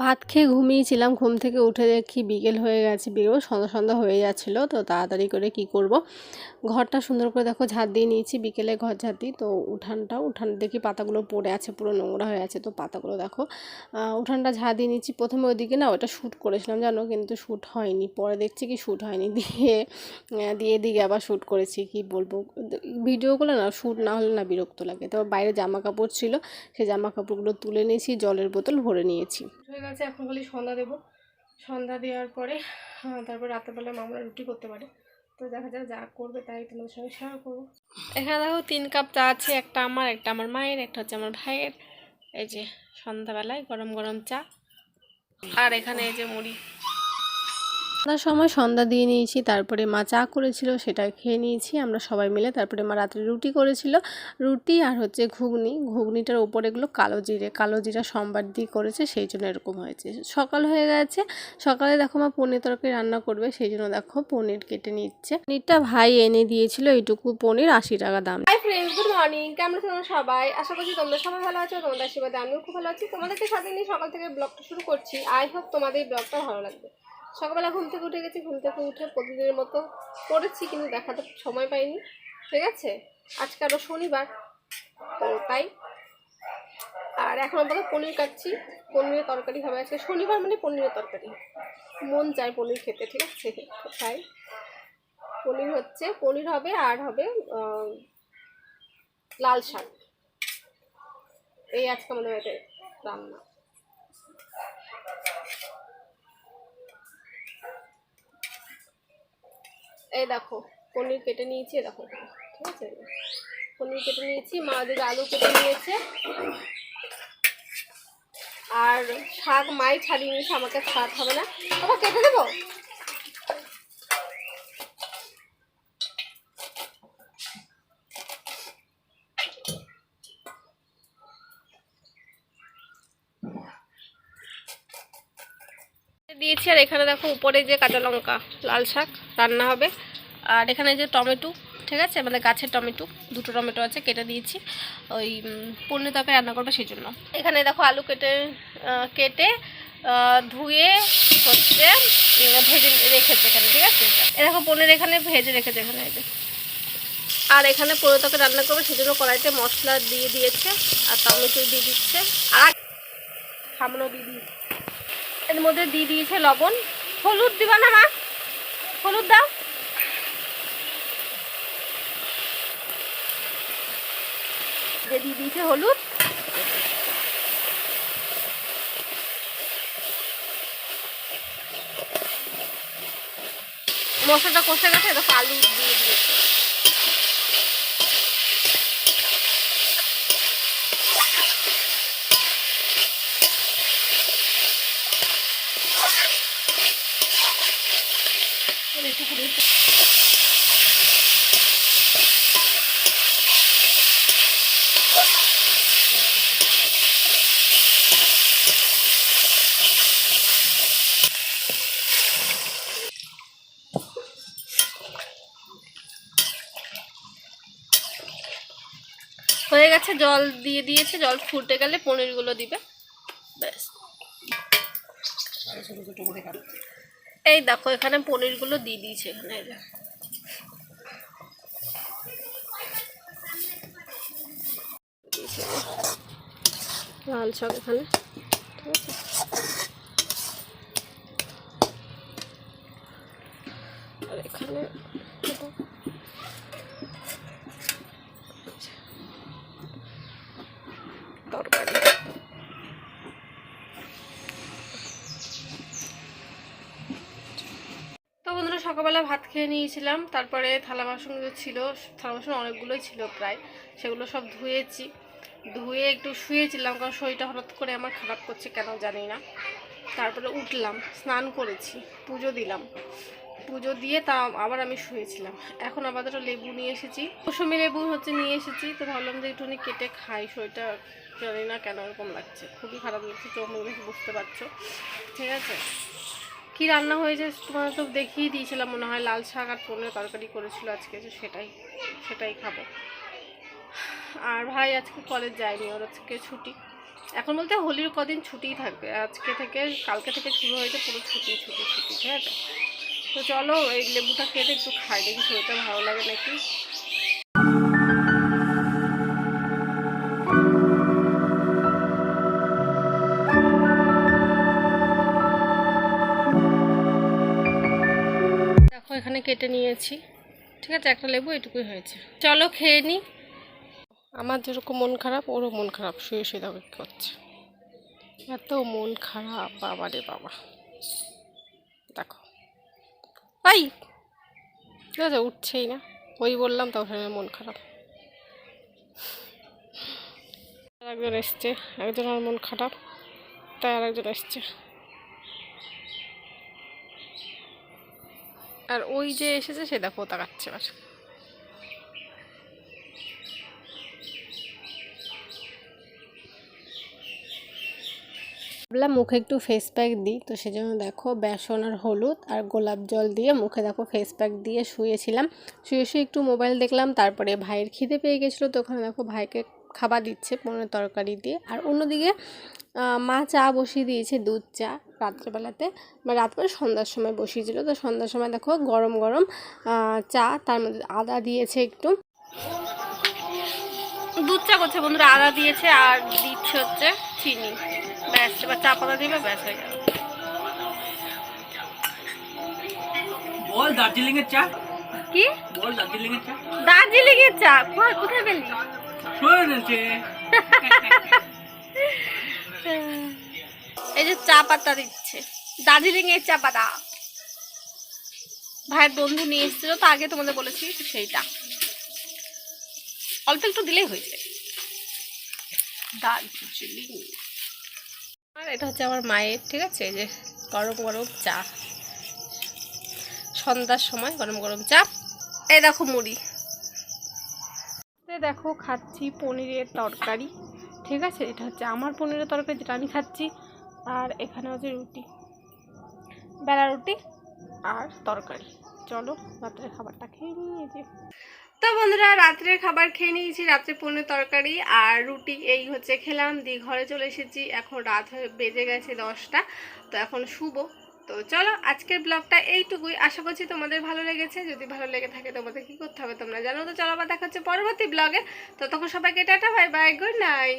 ভাত খেয়ে ঘুমিয়েছিলাম, ঘুম থেকে উঠে দেখি বিকেল হয়ে গেছে, বিকেল সন্ধ্যা সন্ধ্যা হয়ে যাচ্ছিলো। তো তাড়াতাড়ি করে কি করব, ঘরটা সুন্দর করে দেখো ঝাড় দিয়ে নিয়েছি, বিকেলে ঘর ঝাড় দিই। তো উঠান দেখি পাতাগুলো পড়ে আছে, পুরো নোংরা হয়ে আছে। তো পাতাগুলো দেখো, উঠানটা ঝাড় দিয়ে নিয়েছি। প্রথমে ওইদিকে না ওটা শ্যুট করেছিলাম জানো, কিন্তু শ্যুট হয়নি, পরে দেখছি কি শ্যুট হয়নি, দিয়ে দিকে আবার শ্যুট করেছি। কি বলবো, ভিডিওগুলো না শ্যুট না হলে না বিরক্ত লাগে। তারপর বাইরে জামা কাপড় ছিল, সেই জামা কাপড়গুলো তুলে নিয়েছি, জলের বোতল ভরে নিয়েছি। হয়ে গেছে, এখন খালি সন্ধ্যা দেবো। সন্ধ্যা দেওয়ার পরে তারপর রাতেরবেলা মামরা রুটি করতে পারে। তো দেখা যাক, যা করবে তাই তোমাদের সঙ্গে শেয়ার করবো। এখানে দেখো 3 কাপ চা আছে, একটা আমার মায়ের, একটা হচ্ছে আমার ভাইয়ের। এই যে সন্ধ্যাবেলায় গরম গরম চা, আর এখানে এই যে মুড়ি। সন্ধ্যার সময় সন্ধ্যা দিয়ে নিয়েছি, তারপরে মা চা করেছিল সেটা খেয়ে নিয়েছি আমরা সবাই মিলে। তারপরে মা রাত্রে রুটি করেছিল, রুটি আর হচ্ছে ঘুগনিটার ওপরে এগুলো কালো জিরা সোমবার দিয়ে করেছে, সেই জন্য এরকম হয়েছে। সকাল হয়ে গেছে, সকালে দেখো মা পনির তরকারি রান্না করবে, সেই জন্য দেখো পনির কেটে নিচ্ছে। পনিরটা ভাই এনে দিয়েছিল, এইটুকু পনির 80 টাকা দাম। হাই ফ্রেন্ডস, গুড মর্নিং, কেমন আছো তোমরা সবাই? আশা করছি তোমরা সবাই ভালো আছো, তোমাদের আশীর্বাদে আমিও খুব ভালো আছি। তোমাদেরকে সাথে নিয়ে সকাল থেকে ব্লগটা শুরু করছি। আই হোপ তোমাদের এই ব্লগটা ভালো লাগবে। সকালবেলা ঘুম থেকে উঠে গেছি, ঘুম থেকে উঠে প্রতিদিনের মতো করেছি, কিন্তু দেখাতে সময় পাইনি। ঠিক আছে, আজকে আরও শনিবার, তো তাই। আর এখন আমরা পনির কাটছি, পনিরের তরকারি হবে আজকে। শনিবার মানে পনিরের তরকারি, মন চায় পনির খেতে। ঠিক আছে, তাই পনির হবে, আর হবে লাল শাক। এই আজকে আমাদের বাড়িতে রান্না। এই দেখো পনির কেটে নিয়েছি, দেখো ঠিক আছে, পনির কেটে নিয়েছি, মা দিকে আলু কেটে নিয়েছে, আর শাক মাই ছাড়িয়ে নিয়েছে, আমাকে ছাড়াতে হবে না। বাবা কেটে দেবো। দিয়েছি, আর এখানে দেখো উপরে যে কাঁচা লঙ্কা, লাল শাক রান্না হবে। আর এখানে যে টমেটো, ঠিক আছে, আমাদের গাছের টমেটো, 2টো টমেটো আছে, কেটে দিয়েছি, ওই পনির তরকারি রান্না করবে সেই জন্য। এখানে দেখো আলু কেটে ধুয়ে হচ্ছে ভেজে রেখেছে এখানে। ঠিক আছে, এ দেখো পনির এখানে ভেজে রেখেছে এখানে। আর এখানে পনির তরকারি রান্না করবে সেই জন্য কড়াইতে মশলা দিয়ে দিয়েছে, আর টমেটো দিয়ে দিচ্ছে, আর সামান্য দিয়ে দিয়েছে, এর মধ্যে দিয়ে দিয়েছে লবণ। হলুদ দিবা না মা? হলুদ দাও। দিয়ে দিয়েছে হলুদ। মশলাটা কষে গেছে, দেখো আলু দিয়ে দিয়েছে। হয়ে গেছে, জল দিয়ে দিয়েছে, জল ফুটে গেলে পনিরগুলো দিবে, ব্যাস। এই দেখো এখানে পনিরগুলো দিয়ে দিয়েছে এখানে। লাল শাক এখানে, ঠিক আছে। আর এখানে তরকারি। তো বন্ধুরা, সকালবেলা ভাত খেয়ে নিয়েছিলাম, তারপরে থালা বাসন ছিল, থালা বাসন অনেকগুলোই ছিল প্রায়, সেগুলো সব ধুয়ে একটু শুয়েছিলাম, কারণ শরীরটা হঠাৎ করে আমার খারাপ করছে কেন জানি না। তারপরে উঠলাম, স্নান করেছি, পুজো দিলাম, পুজো দিয়ে তা আবার আমি শুয়েছিলাম। এখন আপাতত লেবু নিয়ে এসেছি, মৌসুমি লেবু নিয়ে এসেছি। তো ভাবলাম যে একটুখানি কেটে খাই, শরীরটা জানি না কেন এরকম লাগছে, খুবই খারাপ লাগছে, চোখ মুখ দেখে বুঝতে পারছো। ঠিক আছে, কি রান্না হয়েছে তোমাদের তো দেখিয়ে দিয়েছিলাম মনে হয়, লাল শাক আর পনিরের তরকারি করেছিল আজকে, যে সেটাই খাবো। আর ভাই আজকে কলেজ যায়নি, ওর আজকে ছুটি, এখন বলতে হোলির কদিন ছুটিই থাকবে, আজকে থেকে কালকে থেকে শুরু হয়েছে পুরো ছুটি ছুটি ছুটি, ঠিক আছে। তো চলো এই লেবুটা খেতে একটু খাই, দেখি শরীরটা ভালো লাগে নাকি। দেখো এখানে কেটে নিয়েছি, ঠিক আছে, একটা লেবু এটুকুই হয়েছে। চলো খেয়ে নিই। আমার যেরকম মন খারাপ ওরও মন খারাপ, শুয়ে শুয়ে দেখো কী করছে, এত মন খারাপ বাবা রে বাবা। দেখো ভাই ঠিক আছে, উঠছেই না, ওই বললাম তো ওখানে মন খারাপ। একজন এসছে, একজনের মন খারাপ তাই আর একজন এসছে। আর ওই যে এসেছে সে দেখো তাকাচ্ছে এবার। ভাবলাম মুখে একটু ফেস প্যাক দিই, তো সেজন্য দেখো বেসন আর হলুদ আর গোলাপ জল দিয়ে মুখে দেখো ফেস প্যাক দিয়ে শুয়েছিলাম। শুয়ে শুয়ে একটু মোবাইল দেখলাম, তারপরে ভাইয়ের খিদে পেয়ে গেছিলো, তো ওখানে দেখো ভাইকে খাবার দিচ্ছে পনির তরকারি দিয়ে। আর অন্যদিকে মা চা বসিয়ে দিয়েছে, দুধ চা রাত্রেবেলাতে, বা রাত্রে সন্ধ্যার সময় বসিয়েছিল। তো সন্ধ্যার সময় দেখো গরম গরম চা, তার মধ্যে আদা দিয়েছে একটু, দুধ চা করছে বন্ধুরা, আদা দিয়েছে আর দিচ্ছে হচ্ছে চিনি, ব্যাস। এবার চা পাতা দিবে, ব্যাস হয়ে গেল। বল দার্জিলিং এর চা কি? বল দার্জিলিং এর চা। দার্জিলিং এর চা কোথায় পেলি? শুনেছে এই যে চা পাতা দিচ্ছে, দার্জিলিং এর চা পাতা। ভাইয়ের বন্ধু নিয়ে এসেছিল, তো আগে তোমাদের বলেছি সেইটা, অল্প একটু দিলেই হয়েছে দার্জিলিং। আর এটা হচ্ছে আমার মায়ের, ঠিক আছে, এই যে গরম গরম চা, সন্ধ্যার সময় গরম গরম চা। এই দেখো মুড়ি, দেখো খাচ্ছি পনিরের তরকারি, ঠিক আছে, এটা হচ্ছে আমার পনিরের তরকারি যেটা আমি খাচ্ছি। আর এখানে হচ্ছে রুটি, বেলা রুটি আর তরকারি। চলো রাত্রের খাবারটা খেয়ে নিয়েছি। তো বন্ধুরা রাত্রের খাবার খেয়ে নিয়েছি, রাত্রে পনির তরকারি আর রুটি এই হচ্ছে খেলাম, দিয়ে ঘরে চলে এসেছি। এখন রাত বেজে গেছে 10টা, তো এখন শুবো। তো চলো আজকের ব্লগটা এইটুকুই, আশা করছি তোমাদের ভালো লেগেছে। যদি ভালো লেগে থাকে তোমাদের কি করতে হবে তোমরা জানো, তো চলো আবার দেখা হচ্ছে পরবর্তী ব্লগে। তো তখন সবাইকে tata, bye bye, good night.